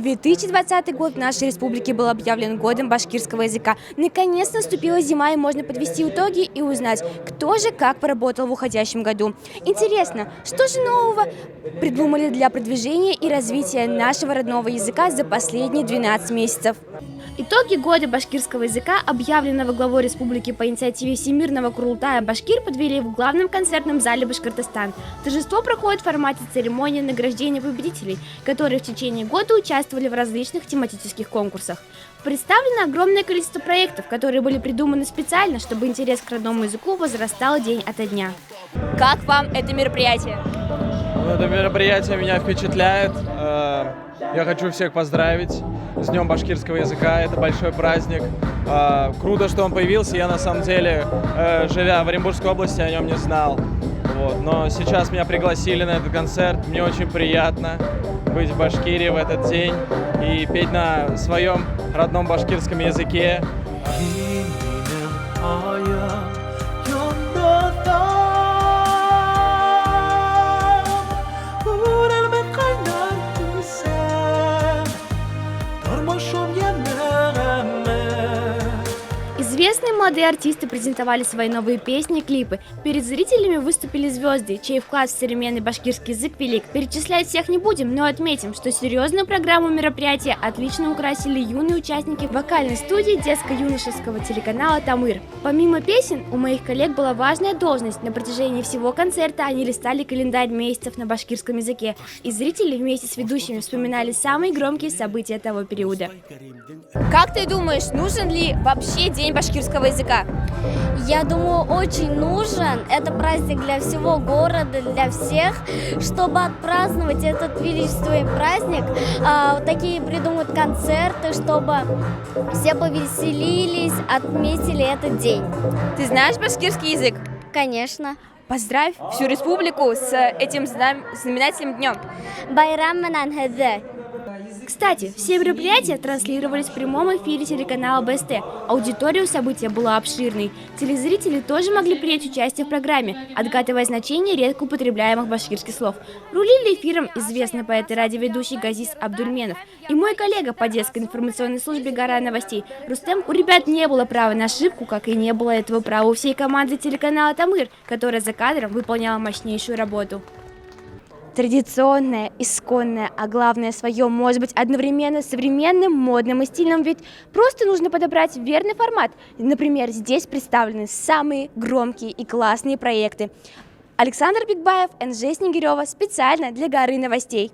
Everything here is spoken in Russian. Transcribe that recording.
2020 год в нашей республике был объявлен годом башкирского языка. Наконец наступила зима, и можно подвести итоги и узнать, кто же как поработал в уходящем году. Интересно, что же нового придумали для продвижения и развития нашего родного языка за последние 12 месяцев? Итоги года башкирского языка, объявленного главой республики по инициативе Всемирного Курултая Башкир, подвели в главном концертном зале Башкортостан. Торжество проходит в формате церемонии награждения победителей, которые в течение года участвовали в различных тематических конкурсах. Представлено огромное количество проектов, которые были придуманы специально, чтобы интерес к родному языку возрастал день ото дня. Как вам это мероприятие? Это мероприятие меня впечатляет. Я хочу всех поздравить с Днем башкирского языка. Это большой праздник. Круто, что он появился. Я на самом деле, живя в Оренбургской области, о нем не знал. Но сейчас меня пригласили на этот концерт. Мне очень приятно быть в Башкирии в этот день и петь на своем родном башкирском языке. Известные молодые артисты презентовали свои новые песни и клипы. Перед зрителями выступили звезды, чей вклад в современный башкирский язык велик. Перечислять всех не будем, но отметим, что серьезную программу мероприятия отлично украсили юные участники вокальной студии детско-юношеского телеканала «Тамыр». Помимо песен, у моих коллег была важная должность. На протяжении всего концерта они листали календарь месяцев на башкирском языке, и зрители вместе с ведущими вспоминали самые громкие события того периода. Как ты думаешь, нужен ли вообще День башкирского языка? Я думаю, очень нужен. Это праздник для всего города, для всех. Чтобы отпраздновать этот величественный праздник, такие придумают концерты, чтобы все повеселились, отметили этот день. Ты знаешь башкирский язык? Конечно. Поздравь всю республику с этим знаменательным днем. Байрам менен хезе. Кстати, все мероприятия транслировались в прямом эфире телеканала БСТ. Аудитория у события была обширной. Телезрители тоже могли принять участие в программе, отгадывая значение редко употребляемых башкирских слов. Рулили эфиром известный поэт и радиоведущий Газиз Абдульменов и мой коллега по детской информационной службе «Гора новостей» Рустем. У ребят не было права на ошибку, как и не было этого права у всей команды телеканала «Тамыр», которая за кадром выполняла мощнейшую работу. Традиционное, исконное, а главное свое, может быть одновременно современным, модным и стильным, ведь просто нужно подобрать верный формат. Например, здесь представлены самые громкие и классные проекты. Александр Бикбаев, НЖ Снегирева, специально для «Горы новостей».